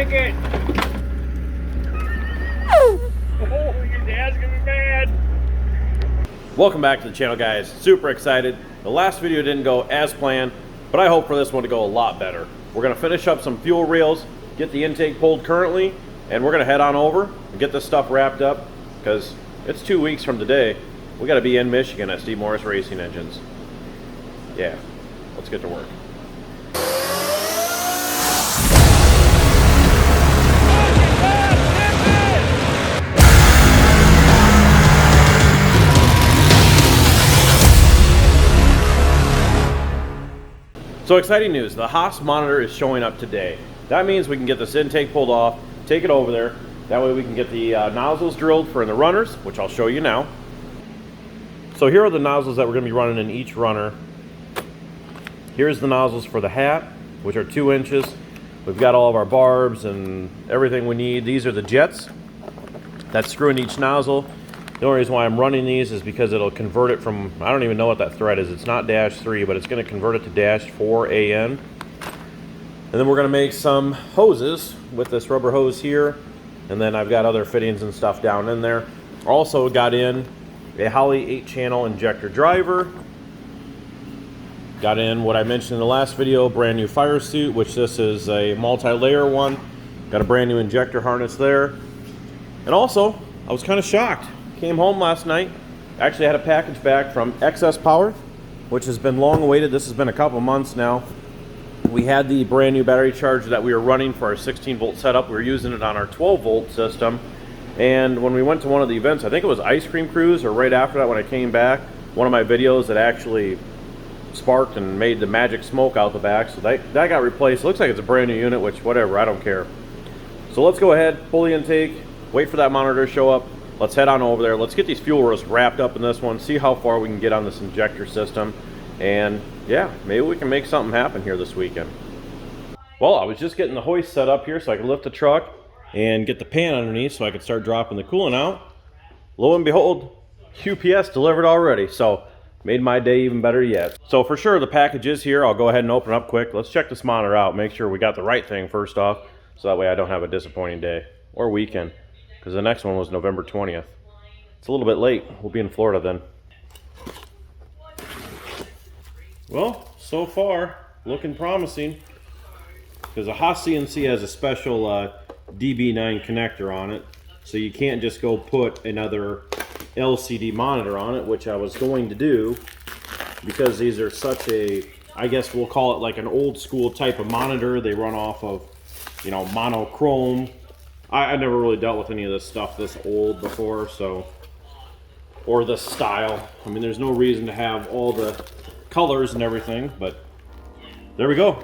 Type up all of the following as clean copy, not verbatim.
like it. Oh, your dad's gonna be mad. Welcome back to the channel, guys. Super excited. The last video didn't go as planned, but I hope for this one to go a lot better. We're gonna finish up some fuel reels, get the intake pulled currently, and we're gonna head on over and get this stuff wrapped up because it's 2 weeks from today. We gotta be in Michigan at Steve Morris Racing Engines. Yeah, let's get to work. So exciting news, the Haas monitor is showing up today. That means we can get this intake pulled off, take it over there. That way we can get the nozzles drilled for in the runners, which I'll show you now. So here are the nozzles that we're gonna be running in each runner. Here's the nozzles for the hat, which are 2 inches. We've got all of our barbs and everything we need. These are the jets that screw in each nozzle. The only reason why I'm running these is because it'll convert it from, I don't even know what that thread is. It's not -3, but it's going to convert it to -4 AN. And then we're going to make some hoses with this rubber hose here. And then I've got other fittings and stuff down in there. Also got in a Holley 8-channel injector driver. Got in what I mentioned in the last video, brand new fire suit, which this is a multi-layer one. Got a brand new injector harness there. And also, I was kind of shocked. Came home last night, actually had a package back from Excess Power, which has been long awaited. This has been a couple months now. We had the brand new battery charger that we were running for our 16-volt setup. We were using it on our 12-volt system. And when we went to one of the events, I think it was Ice Cream Cruise, or right after that when I came back, one of my videos that actually sparked and made the magic smoke out the back. So that got replaced. It looks like it's a brand new unit, which whatever, I don't care. So let's go ahead, pull the intake, wait for that monitor to show up. Let's head on over there. Let's get these fuel reels wrapped up in this one, see how far we can get on this injector system. And yeah, maybe we can make something happen here this weekend. Well, I was just getting the hoist set up here so I could lift the truck and get the pan underneath so I could start dropping the coolant out. Lo and behold, UPS delivered already, so made my day even better yet. So for sure the package is here. I'll go ahead and open it up quick. Let's check this monitor out, make sure we got the right thing first off, so that way I don't have a disappointing day or weekend, because the next one was November 20th. It's a little bit late. We'll be in Florida then. Well, so far looking promising, because the Haas CNC has a special DB9 connector on it, so you can't just go put another LCD monitor on it, which I was going to do, because these are such a, I guess we'll call it like an old school type of monitor. They run off of, you know, monochrome. I never really dealt with any of this stuff this old before, so, or this style. I mean, there's no reason to have all the colors and everything, but there we go.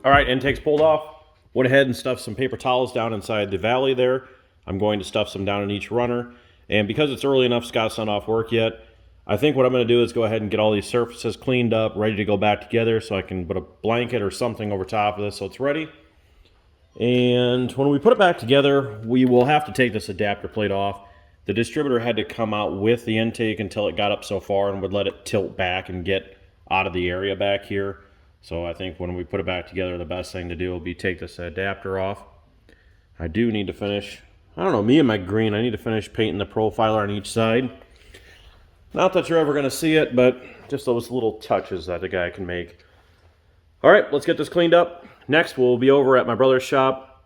All right, intake's pulled off. Went ahead and stuffed some paper towels down inside the valley there. I'm going to stuff some down in each runner. And because it's early enough, Scott's not off work yet, I think what I'm gonna do is go ahead and get all these surfaces cleaned up, ready to go back together, so I can put a blanket or something over top of this so it's ready. And when we put it back together, we will have to take this adapter plate off. The distributor had to come out with the intake until it got up so far and would let it tilt back and get out of the area back here. So I think when we put it back together, the best thing to do will be take this adapter off. I do need to finish, I don't know, me and my green, I need to finish painting the profiler on each side. Not that you're ever going to see it, but just those little touches that the guy can make. All right, let's get this cleaned up. Next, we'll be over at my brother's shop.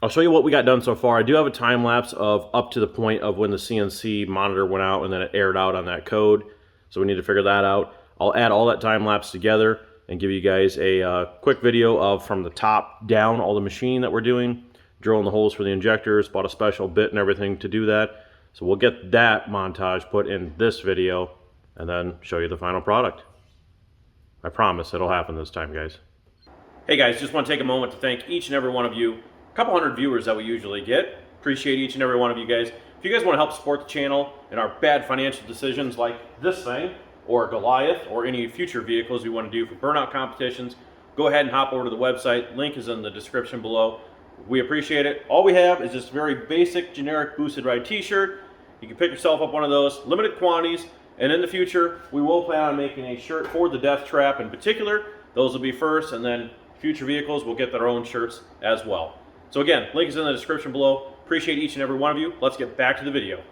I'll show you what we got done so far. I do have a time lapse of up to the point of when the CNC monitor went out and then it aired out on that code. So we need to figure that out. I'll add all that time lapse together and give you guys a quick video of from the top down all the machining that we're doing, drilling the holes for the injectors, bought a special bit and everything to do that. So we'll get that montage put in this video and then show you the final product. I promise it'll happen this time, guys. Hey guys, just want to take a moment to thank each and every one of you couple hundred viewers that we usually get. Appreciate each and every one of you guys. If you guys want to help support the channel and our bad financial decisions like this thing, or Goliath, or any future vehicles we want to do for burnout competitions, go ahead and hop over to the website. Link is in the description below. We appreciate it. All we have is just a very basic, generic Boosted Ride t-shirt. You can pick yourself up one of those, limited quantities, and in the future, we will plan on making a shirt for the Death Trap in particular. Those will be first, and then future vehicles will get their own shirts as well. So again, link is in the description below. Appreciate each and every one of you. Let's get back to the video.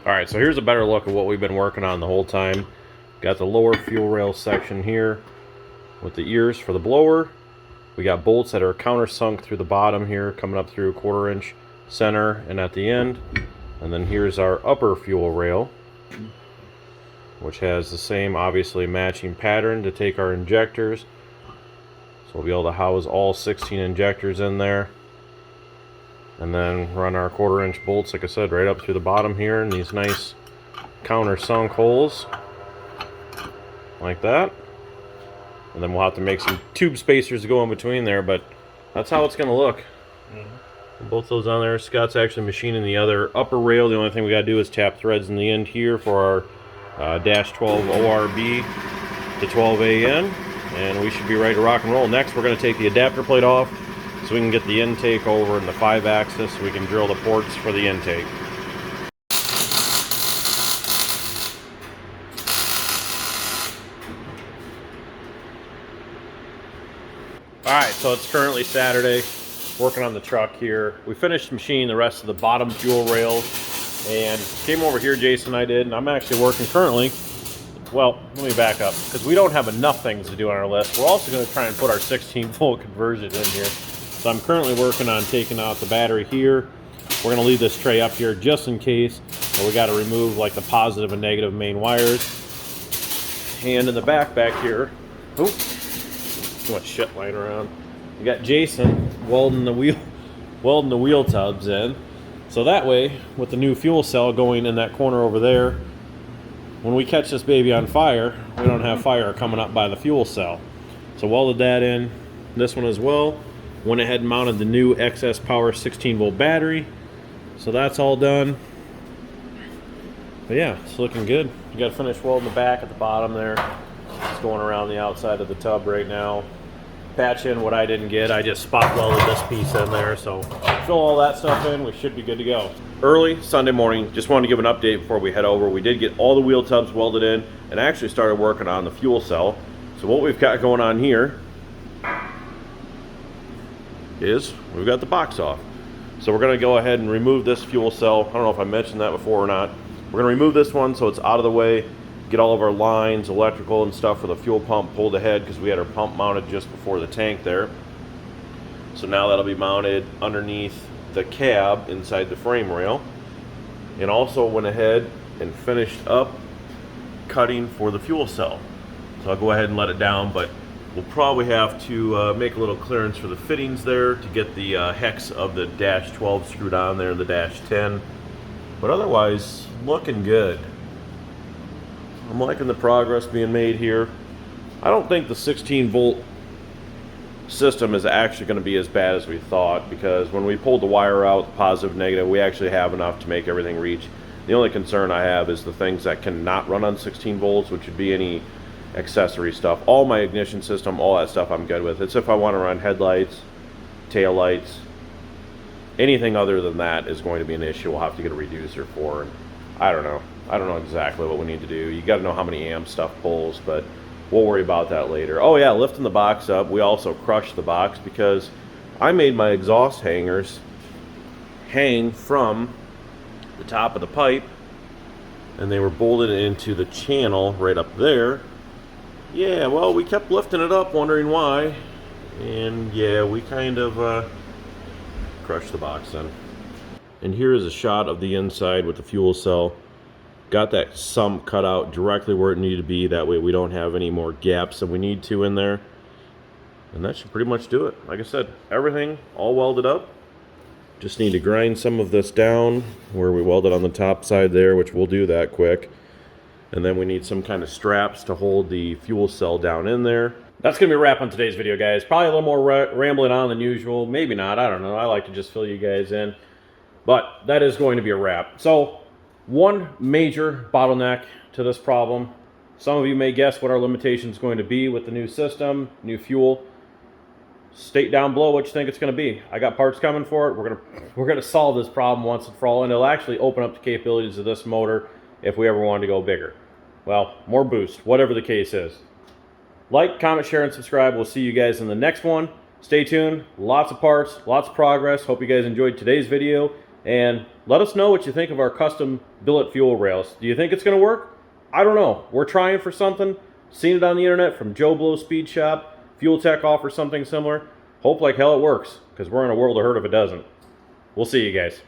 Alright, so here's a better look at what we've been working on the whole time. Got the lower fuel rail section here with the ears for the blower. We got bolts that are countersunk through the bottom here, coming up through 1/4 inch center and at the end. And then here's our upper fuel rail, which has the same obviously matching pattern to take our injectors. So we'll be able to house all 16 injectors in there. And then run our 1/4 inch bolts, like I said, right up through the bottom here in these nice countersunk holes. Like that. And then we'll have to make some tube spacers to go in between there, but that's how it's going to look. Both those on there. Scott's actually machining the other upper rail. The only thing we got to do is tap threads in the end here for our dash 12 ORB to 12AN. And we should be ready to rock and roll. Next, we're going to take the adapter plate off, so we can get the intake over in the 5-axis so we can drill the ports for the intake. Alright, so it's currently Saturday, working on the truck here. We finished machining the rest of the bottom fuel rails and came over here, Jason and I did, and I'm actually working currently. Well, let me back up, because we don't have enough things to do on our list. We're also going to try and put our 16-volt conversion in here. So I'm currently working on taking out the battery here. We're going to leave this tray up here just in case. But we got to remove like the positive and negative main wires. And in the back here, too much shit lying around. We got Jason welding the wheel tubs in. So that way, with the new fuel cell going in that corner over there, when we catch this baby on fire, we don't have fire coming up by the fuel cell. So welded that in, this one as well. Went ahead and mounted the new excess power 16-volt battery. So that's all done. But yeah, it's looking good. You got to finish welding the back at the bottom there. It's going around the outside of the tub right now. Patch in what I didn't get. I just spot welded this piece in there. So fill all that stuff in, we should be good to go. Early Sunday morning, just wanted to give an update before we head over. We did get all the wheel tubs welded in and actually started working on the fuel cell. So what we've got going on here is we've got the box off. So we're going to go ahead and remove this fuel cell. I don't know if I mentioned that before or not. We're going to remove this one so it's out of the way, get all of our lines, electrical and stuff for the fuel pump pulled ahead, because we had our pump mounted just before the tank there. So now that'll be mounted underneath the cab inside the frame rail. And also went ahead and finished up cutting for the fuel cell. So I'll go ahead and let it down, but we'll probably have to make a little clearance for the fittings there to get the hex of the dash 12 screwed on there, the dash 10. But otherwise, looking good. I'm liking the progress being made here. I don't think the 16-volt system is actually going to be as bad as we thought, because when we pulled the wire out, positive, negative, we actually have enough to make everything reach. The only concern I have is the things that cannot run on 16 volts, which would be any accessory stuff. All my ignition system, all that stuff I'm good with. It's if I want to run headlights, tail lights, anything other than that is going to be an issue. We'll have to get a reducer for. And I don't know exactly what we need to do. You got to know how many amps stuff pulls, but we'll worry about that later. Oh yeah, lifting the box up. We also crushed the box because I made my exhaust hangers hang from the top of the pipe, and they were bolted into the channel right up there. Yeah, well, we kept lifting it up, wondering why, and yeah, we kind of crushed the box then. And here is a shot of the inside with the fuel cell. Got that sump cut out directly where it needed to be. That way we don't have any more gaps than we need to in there. And that should pretty much do it. Like I said, everything all welded up. Just need to grind some of this down where we welded on the top side there, which we'll do that quick. And then we need some kind of straps to hold the fuel cell down in there. That's going to be a wrap on today's video, guys. Probably a little more rambling on than usual. Maybe not. I don't know. I like to just fill you guys in. But that is going to be a wrap. So, one major bottleneck to this problem. Some of you may guess what our limitation is going to be with the new system, new fuel. State down below what you think it's going to be. I got parts coming for it. We're gonna solve this problem once and for all, and it'll actually open up the capabilities of this motor if we ever wanted to go bigger. Well, more boost, whatever the case is. Like, comment, share, and subscribe. We'll see you guys in the next one. Stay tuned. Lots of parts, lots of progress. Hope you guys enjoyed today's video, and let us know what you think of our custom billet fuel rails. Do you think it's going to work? I don't know. We're trying for something. Seen it on the internet from Joe Blow Speed Shop. Fuel Tech offers something similar. Hope like hell it works, because we're in a world of hurt if it doesn't. We'll see you guys.